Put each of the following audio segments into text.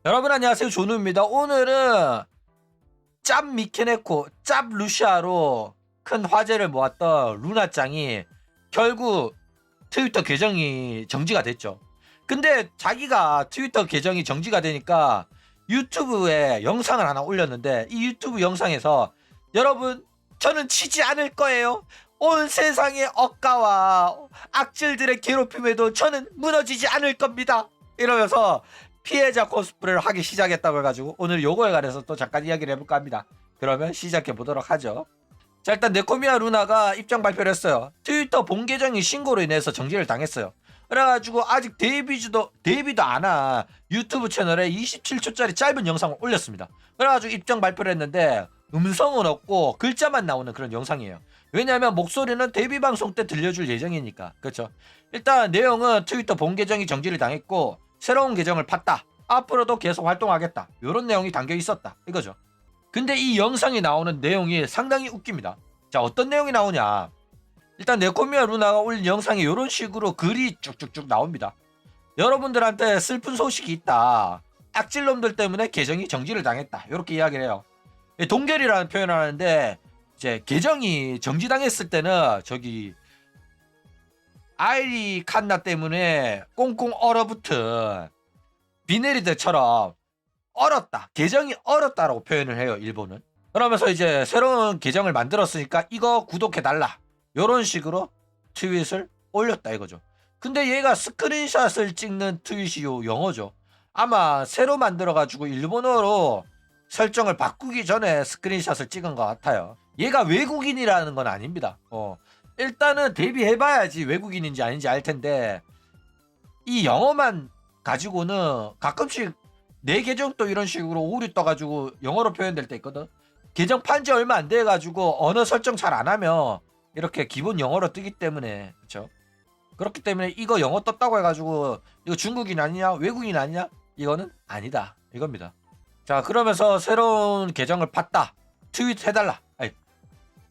여러분 안녕하세요, 조누입니다. 오늘은 짭 미케네코, 짭 루시아로 큰 화제를 모았던 루나짱이 결국 트위터 계정이 정지가 됐죠. 근데 자기가 트위터 계정이 정지가 되니까 유튜브에 영상을 하나 올렸는데, 이 유튜브 영상에서 여러분, 저는 치지 않을 거예요. 온 세상의 억가와 악질들의 괴롭힘에도 저는 무너지지 않을 겁니다. 이러면서 피해자 코스프레를 하기 시작했다고 해가지고 오늘 요거에 관해서 또 잠깐 이야기를 해볼까 합니다. 그러면 시작해 보도록 하죠. 자, 일단 네코미야 루나가 입장 발표를 했어요. 트위터 본 계정이 신고로 인해서 정지를 당했어요. 그래가지고 아직 데뷔도 안 한 유튜브 채널에 27초짜리 짧은 영상을 올렸습니다. 그래가지고 입장 발표를 했는데 음성은 없고 글자만 나오는 그런 영상이에요. 왜냐하면 목소리는 데뷔 방송 때 들려줄 예정이니까. 그렇죠. 일단 내용은 트위터 본 계정이 정지를 당했고 새로운 계정을 팠다. 앞으로도 계속 활동하겠다. 이런 내용이 담겨 있었다. 이거죠. 근데 이 영상이 나오는 내용이 상당히 웃깁니다. 자, 어떤 내용이 나오냐. 일단 네코미야 루나가 올린 영상에 이런 식으로 글이 쭉쭉쭉 나옵니다. 여러분들한테 슬픈 소식이 있다. 악질놈들 때문에 계정이 정지를 당했다. 이렇게 이야기를 해요. 동결이라는 표현을 하는데, 이제 계정이 정지당했을 때는 저기 아이리 칸나 때문에 꽁꽁 얼어붙은 비네리드처럼 얼었다, 계정이 얼었다라고 표현을 해요, 일본은. 그러면서 이제 새로운 계정을 만들었으니까 이거 구독해달라, 요런 식으로 트윗을 올렸다 이거죠. 근데 얘가 스크린샷을 찍는 트윗이 영어죠. 아마 새로 만들어가지고 일본어로 설정을 바꾸기 전에 스크린샷을 찍은 것 같아요. 얘가 외국인이라는 건 아닙니다. 일단은 데뷔해봐야지 외국인인지 아닌지 알 텐데, 이 영어만 가지고는 가끔씩 내 계정 또 이런 식으로 오류 떠가지고 영어로 표현될 때 있거든. 계정 판지 얼마 안 돼가지고 언어 설정 잘 안 하면 이렇게 기본 영어로 뜨기 때문에, 그쵸? 그렇기 때문에 이거 영어 떴다고 해가지고 이거 중국인 아니냐, 외국인 아니냐, 이거는 아니다 이겁니다. 자, 그러면서 새로운 계정을 팠다, 트윗 해달라, 아니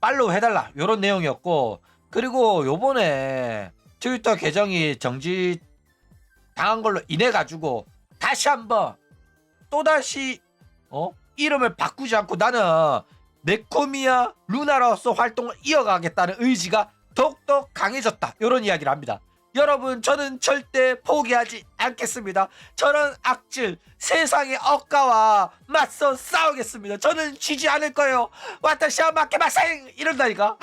팔로우 해달라, 요런 내용이었고, 그리고 요번에 트위터 계정이 정지 당한 걸로 인해 가지고 다시 한번 또다시 이름을 바꾸지 않고 나는 네코미야 루나로서 활동을 이어가겠다는 의지가 더욱더 강해졌다, 이런 이야기를 합니다. 여러분, 저는 절대 포기하지 않겠습니다. 저는 악질 세상의 억가와 맞서 싸우겠습니다. 저는 지지 않을 거예요. 와타시와 마케마생, 이런다니까.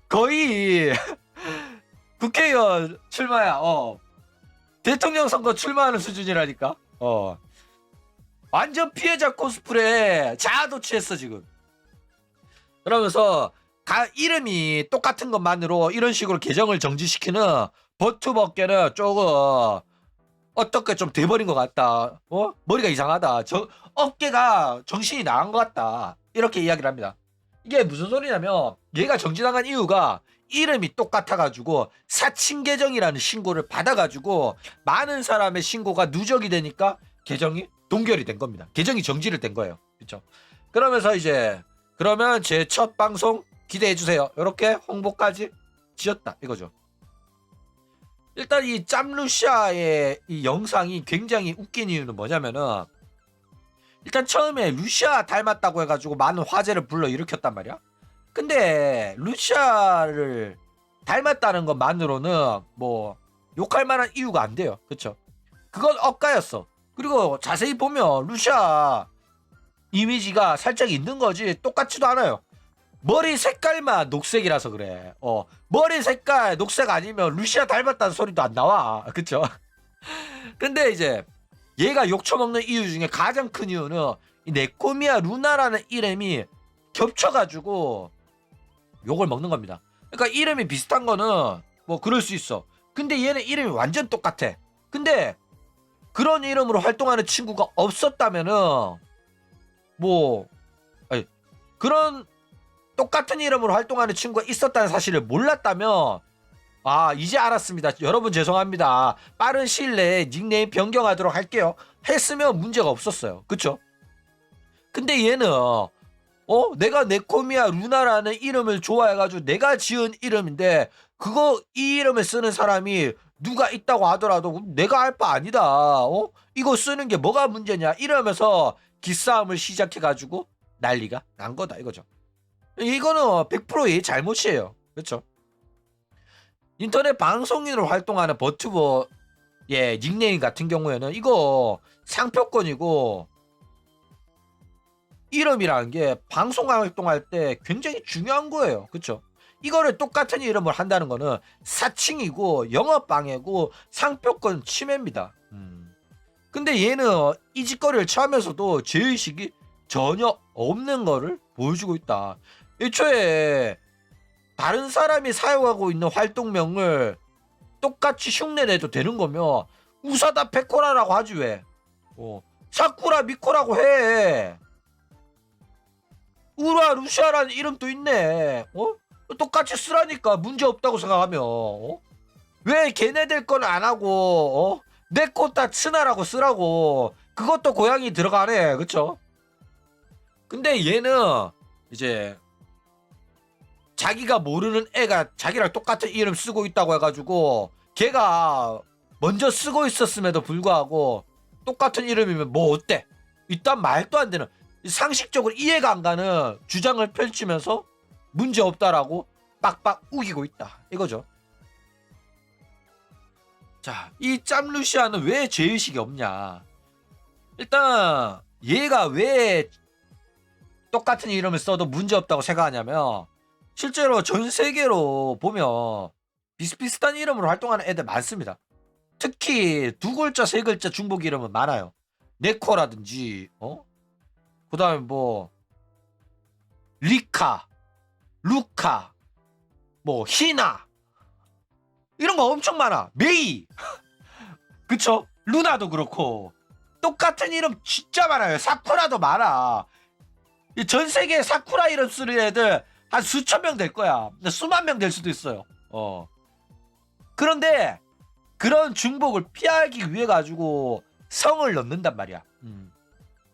거의 국회의원 출마야. 대통령 선거 출마하는 수준이라니까. 완전 피해자 코스프레 자아도 취했어 지금. 그러면서 이름이 똑같은 것만으로 이런 식으로 계정을 정지시키는 버투버께는 조금 어떻게 좀 돼버린 것 같다. 머리가 이상하다. 어깨가 정신이 나간 것 같다. 이렇게 이야기를 합니다. 이게 무슨 소리냐면, 얘가 정지당한 이유가 이름이 똑같아가지고 사칭 계정이라는 신고를 받아가지고 많은 사람의 신고가 누적이 되니까 계정이 동결이 된 겁니다. 계정이 정지를 된 거예요. 그렇죠? 그러면서 이제 그러면 제 첫 방송 기대해 주세요, 이렇게 홍보까지 지었다 이거죠. 일단 이 짬루시아의 이 영상이 굉장히 웃긴 이유는 뭐냐면은, 일단 처음에 루시아 닮았다고 해가지고 많은 화제를 불러일으켰단 말이야. 근데 루시아를 닮았다는 것만으로는 뭐 욕할 만한 이유가 안 돼요. 그쵸? 그건 억가였어. 그리고 자세히 보면 루시아 이미지가 살짝 있는 거지 똑같지도 않아요. 머리 색깔만 녹색이라서 그래. 머리 색깔 녹색 아니면 루시아 닮았다는 소리도 안 나와. 그쵸? 근데 이제 얘가 욕 처먹는 이유 중에 가장 큰 이유는 이 네코미야 루나라는 이름이 겹쳐가지고 욕을 먹는 겁니다. 그러니까 이름이 비슷한 거는 뭐 그럴 수 있어. 근데 얘는 이름이 완전 똑같아. 근데 그런 이름으로 활동하는 친구가 없었다면은, 뭐 아니, 그런 똑같은 이름으로 활동하는 친구가 있었다는 사실을 몰랐다면, 이제 알았습니다, 여러분 죄송합니다, 빠른 시일 내에 닉네임 변경하도록 할게요 했으면 문제가 없었어요. 그쵸? 근데 얘는 내가 네코미야 루나라는 이름을 좋아해가지고 내가 지은 이름인데, 이 이름을 쓰는 사람이 누가 있다고 하더라도 내가 알 바 아니다. 이거 쓰는 게 뭐가 문제냐 이러면서 기싸움을 시작해가지고 난리가 난 거다 이거죠. 이거는 100%의 잘못이에요. 그렇죠? 인터넷 방송인으로 활동하는 버튜버 닉네임 같은 경우에는 이거 상표권이고 이름이라는 게 방송 활동할 때 굉장히 중요한 거예요. 그렇죠? 이거를 똑같은 이름을 한다는 거는 사칭이고 영업방해고 상표권 침해입니다. 근데 얘는 이 짓거리를 취하면서도 죄의식이 전혀 없는 거를 보여주고 있다. 애초에 다른 사람이 사용하고 있는 활동명을 똑같이 흉내내도 되는 거면 우사다 페코라라고 하지 왜? 사쿠라 미코라고 해. 우라 루시아라는 이름도 있네. 똑같이 쓰라니까 문제 없다고 생각하면 왜 걔네들 건 안 하고 네코타 츠나라고 쓰라고. 그것도 고양이 들어가네. 그쵸? 근데 얘는 이제 자기가 모르는 애가 자기랑 똑같은 이름 쓰고 있다고 해가지고 걔가 먼저 쓰고 있었음에도 불구하고 똑같은 이름이면 뭐 어때? 일단 말도 안 되는 상식적으로 이해가 안 가는 주장을 펼치면서 문제 없다라고 빡빡 우기고 있다 이거죠. 자, 이 짬루시아는 왜 죄의식이 없냐? 일단 얘가 왜 똑같은 이름을 써도 문제 없다고 생각하냐면 실제로 전 세계로 보면 비슷비슷한 이름으로 활동하는 애들 많습니다. 특히 두 글자 세 글자 중복 이름은 많아요. 네코라든지 그 다음에 뭐 리카, 루카, 뭐 히나 이런 거 엄청 많아. 메이 그쵸? 루나도 그렇고 똑같은 이름 진짜 많아요. 사쿠라도 많아. 전 세계에 사쿠라 이름 쓰는 애들 한 수천 명 될 거야. 수만 명 될 수도 있어요. 그런데 그런 중복을 피하기 위해 가지고 성을 넣는단 말이야.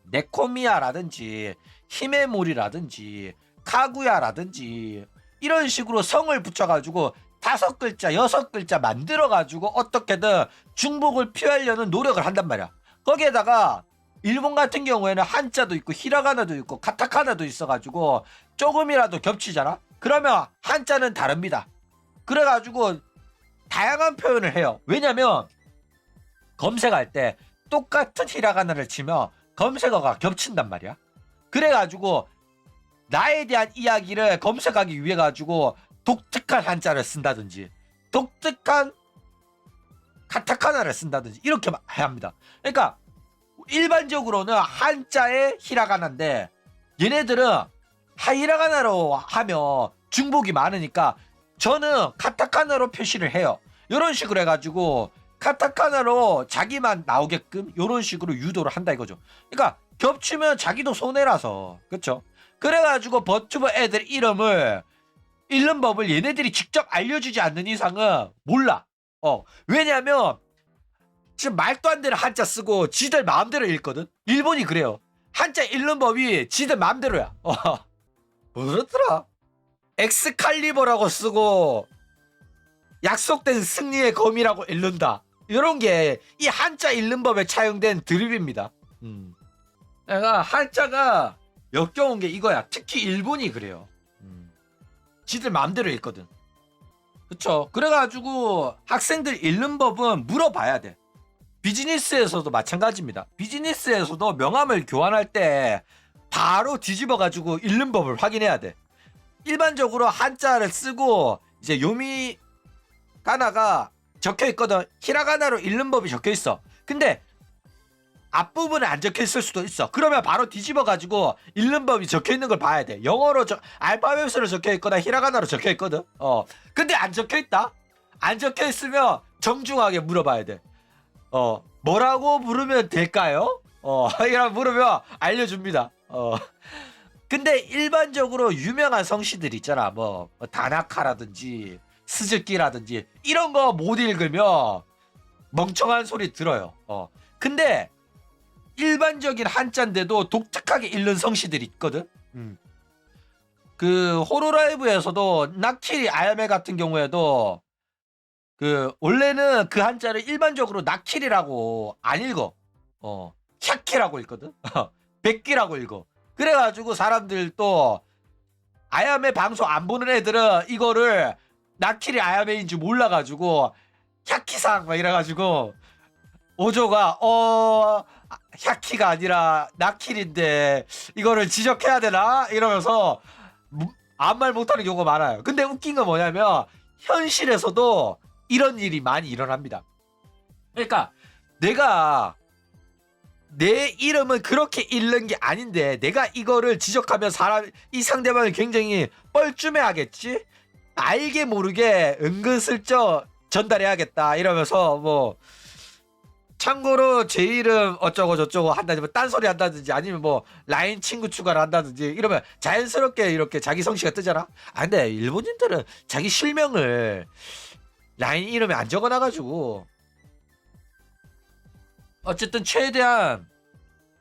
네코미야라든지 히메모리라든지 카구야라든지 이런 식으로 성을 붙여가지고 5글자 6글자 만들어가지고 어떻게든 중복을 피하려는 노력을 한단 말이야. 거기에다가 일본 같은 경우에는 한자도 있고 히라가나도 있고 카타카나도 있어가지고 조금이라도 겹치잖아. 그러면 한자는 다릅니다. 그래가지고 다양한 표현을 해요. 왜냐면 검색할 때 똑같은 히라가나를 치면 검색어가 겹친단 말이야. 그래가지고 나에 대한 이야기를 검색하기 위해 가지고 독특한 한자를 쓴다든지 독특한 카타카나를 쓴다든지 이렇게 해야 합니다. 그러니까 일반적으로는 한자의 히라가나인데 얘네들은 히라가나로 하면 중복이 많으니까 저는 카타카나로 표시를 해요. 이런 식으로 해가지고 카타카나로 자기만 나오게끔 이런 식으로 유도를 한다 이거죠. 그러니까 겹치면 자기도 손해라서. 그렇죠? 그래가지고 버튜버 애들 이름을 읽는 법을 얘네들이 직접 알려주지 않는 이상은 몰라. 왜냐면 지금 말도 안 되는 한자 쓰고 지들 마음대로 읽거든. 일본이 그래요. 한자 읽는 법이 지들 마음대로야. 뭐더라? 엑스칼리버라고 쓰고 약속된 승리의 검이라고 읽는다. 이런 게 이 한자 읽는 법에 차용된 드립입니다. 그러니까 한자가 역겨운 게 이거야. 특히 일본이 그래요. 지들 마음대로 읽거든. 그쵸? 그래가지고 학생들 읽는 법은 물어봐야 돼. 비즈니스에서도 마찬가지입니다. 비즈니스에서도 명함을 교환할 때 바로 뒤집어가지고 읽는 법을 확인해야 돼. 일반적으로 한자를 쓰고 이제 요미 가나가 적혀 있거든. 히라가나로 읽는 법이 적혀 있어. 근데 앞부분에 안 적혀 있을 수도 있어. 그러면 바로 뒤집어 가지고 읽는 법이 적혀 있는 걸 봐야 돼. 영어로 알파벳으로 적혀 있거나 히라가나로 적혀 있거든. 근데 안 적혀 있다. 안 적혀 있으면 정중하게 물어봐야 돼. 뭐라고 부르면 될까요? 이라 물으면 알려줍니다. 근데 일반적으로 유명한 성씨들 있잖아. 뭐 다나카라든지 스즈키라든지 이런 거 못 읽으면 멍청한 소리 들어요. 근데 일반적인 한자인데도 독특하게 읽는 성씨들이 있거든. 그 호로라이브에서도 나키리 아야메 같은 경우에도 그 원래는 그 한자를 일반적으로 나킬이라고 안 읽어. 샤키라고 읽거든. 백기라고 읽어. 그래가지고 사람들 또 아야메 방송 안 보는 애들은 이거를 나킬이 아야메인 줄 몰라가지고 샤키상 막 이래가지고 오조가 샤키가 아니라 나킬인데 이거를 지적해야 되나 이러면서 아무 말 못하는 경우가 많아요. 근데 웃긴 건 뭐냐면 현실에서도 이런 일이 많이 일어납니다. 그러니까 내가 내 이름은 그렇게 읽는 게 아닌데 내가 이거를 지적하면 이 상대방이 굉장히 뻘쭘해하겠지. 알게 모르게 은근슬쩍 전달해야겠다 이러면서 뭐 참고로 제 이름 어쩌고 저쩌고 한다든지 뭐 딴소리 한다든지 아니면 뭐 라인 친구 추가를 한다든지 이러면 자연스럽게 이렇게 자기 성씨가 뜨잖아. 아 근데 일본인들은 자기 실명을 라인 이름에 안 적어놔가지고 어쨌든 최대한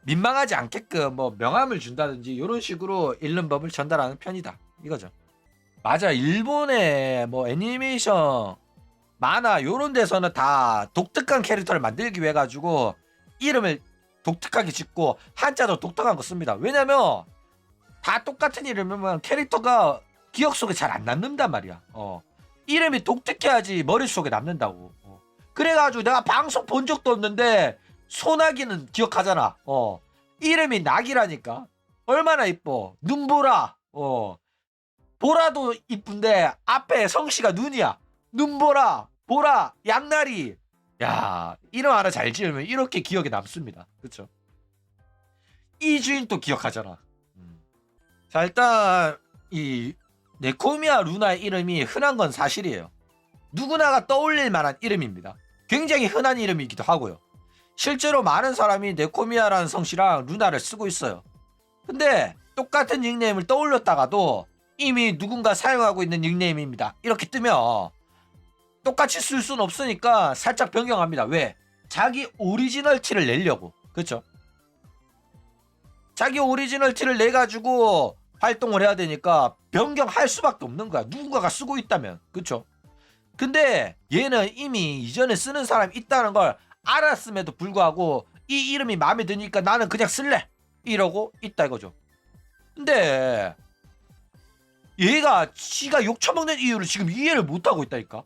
민망하지 않게끔 뭐 명함을 준다든지 이런 식으로 읽는 법을 전달하는 편이다 이거죠. 맞아. 일본의 뭐 애니메이션 만화 요런 데서는 다 독특한 캐릭터를 만들기 위해 가지고 이름을 독특하게 짓고 한자도 독특한 거 씁니다. 왜냐면 다 똑같은 이름이면 캐릭터가 기억 속에 잘 안 남는단 말이야. 이름이 독특해야지 머릿속에 남는다고. 그래가지고 내가 방송 본 적도 없는데 소나기는 기억하잖아. 이름이 낙이라니까. 얼마나 이뻐. 눈보라. 보라도 이쁜데 앞에 성씨가 눈이야. 눈보라, 보라, 양나리. 야, 이름 하나 잘 지으면 이렇게 기억에 남습니다. 그렇죠? 이주인 또 기억하잖아. 자, 일단 이 네코미야 루나의 이름이 흔한 건 사실이에요. 누구나가 떠올릴 만한 이름입니다. 굉장히 흔한 이름이기도 하고요. 실제로 많은 사람이 네코미야라는 성씨랑 루나를 쓰고 있어요. 근데 똑같은 닉네임을 떠올렸다가도 이미 누군가 사용하고 있는 닉네임입니다. 이렇게 뜨면 똑같이 쓸 수는 없으니까 살짝 변경합니다. 왜? 자기 오리지널 티를 내려고. 그렇죠? 자기 오리지널 티를 내가지고 활동을 해야 되니까 변경할 수밖에 없는 거야. 누군가가 쓰고 있다면. 그렇죠? 근데 얘는 이미 이전에 쓰는 사람이 있다는 걸 알았음에도 불구하고 이 이름이 마음에 드니까 나는 그냥 쓸래 이러고 있다 이거죠. 근데 얘가 지가 욕 처먹는 이유를 지금 이해를 못하고 있다니까.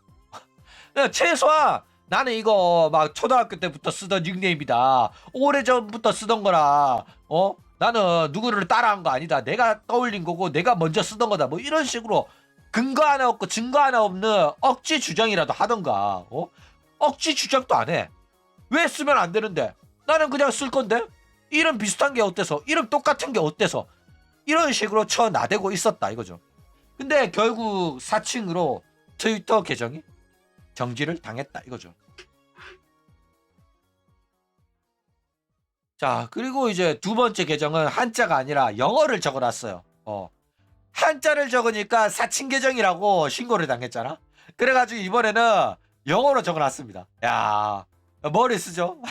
최소한 나는 이거 막 초등학교 때부터 쓰던 닉네임이다. 오래전부터 쓰던 거라. 나는 누구를 따라한 거 아니다. 내가 떠올린 거고 내가 먼저 쓰던 거다. 뭐 이런 식으로 근거 하나 없고 증거 하나 없는 억지 주장이라도 하던가. 억지 주장도 안 해. 왜 쓰면 안 되는데? 나는 그냥 쓸 건데? 이름 비슷한 게 어때서? 이름 똑같은 게 어때서? 이런 식으로 쳐나대고 있었다 이거죠. 근데 결국 사칭으로 트위터 계정이 정지를 당했다 이거죠. 자, 그리고 이제 두 번째 계정은 한자가 아니라 영어를 적어놨어요. 한자를 적으니까 사칭 계정이라고 신고를 당했잖아. 그래가지고 이번에는 영어로 적어놨습니다. 야, 머리 쓰죠?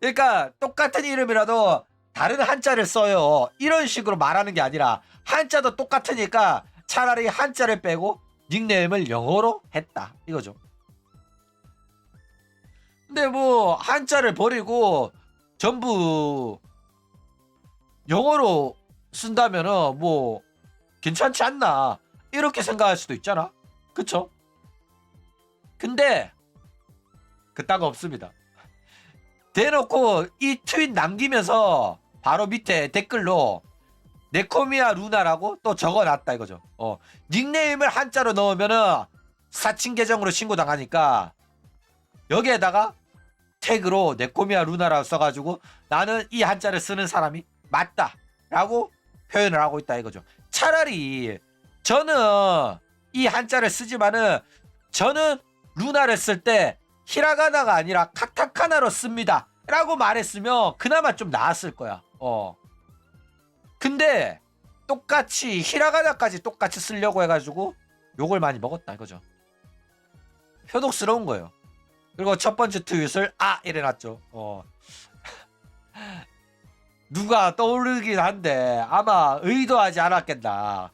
그러니까 똑같은 이름이라도 다른 한자를 써요. 이런 식으로 말하는 게 아니라 한자도 똑같으니까 차라리 한자를 빼고 닉네임을 영어로 했다 이거죠. 근데 뭐 한자를 버리고 전부 영어로 쓴다면은 뭐 괜찮지 않나 이렇게 생각할 수도 있잖아. 그쵸? 근데 그딴 거 없습니다. 대놓고 이 트윗 남기면서 바로 밑에 댓글로 네코미야 루나라고 또 적어놨다 이거죠. 닉네임을 한자로 넣으면은 사칭 계정으로 신고당하니까 여기에다가 태그로 네코미야 루나라고 써가지고 나는 이 한자를 쓰는 사람이 맞다라고 표현을 하고 있다 이거죠. 차라리 저는 이 한자를 쓰지만은 저는 루나를 쓸 때 히라가나가 아니라 카타카나로 씁니다 라고 말했으면 그나마 좀 나았을 거야. 근데 똑같이 히라가나까지 똑같이 쓰려고 해가지고 욕을 많이 먹었다 이거죠. 표독스러운 거예요. 그리고 첫 번째 트윗을 이래놨죠. 누가 떠오르긴 한데 아마 의도하지 않았겠나.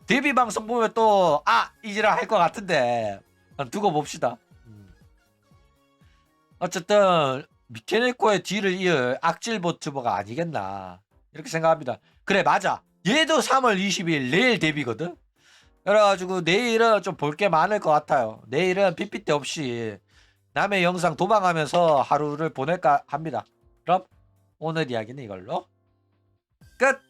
데뷔 방송 보면 또 이지라 할 것 같은데 두고 봅시다. 어쨌든 미케네코의 뒤를 이을 악질 버튜버가 아니겠나 이렇게 생각합니다. 그래 맞아. 얘도 3월 20일 내일 데뷔거든. 그래가지고 내일은 좀 볼 게 많을 것 같아요. 내일은 삐삐때 없이 남의 영상 도망하면서 하루를 보낼까 합니다. 그럼 오늘 이야기는 이걸로 끝.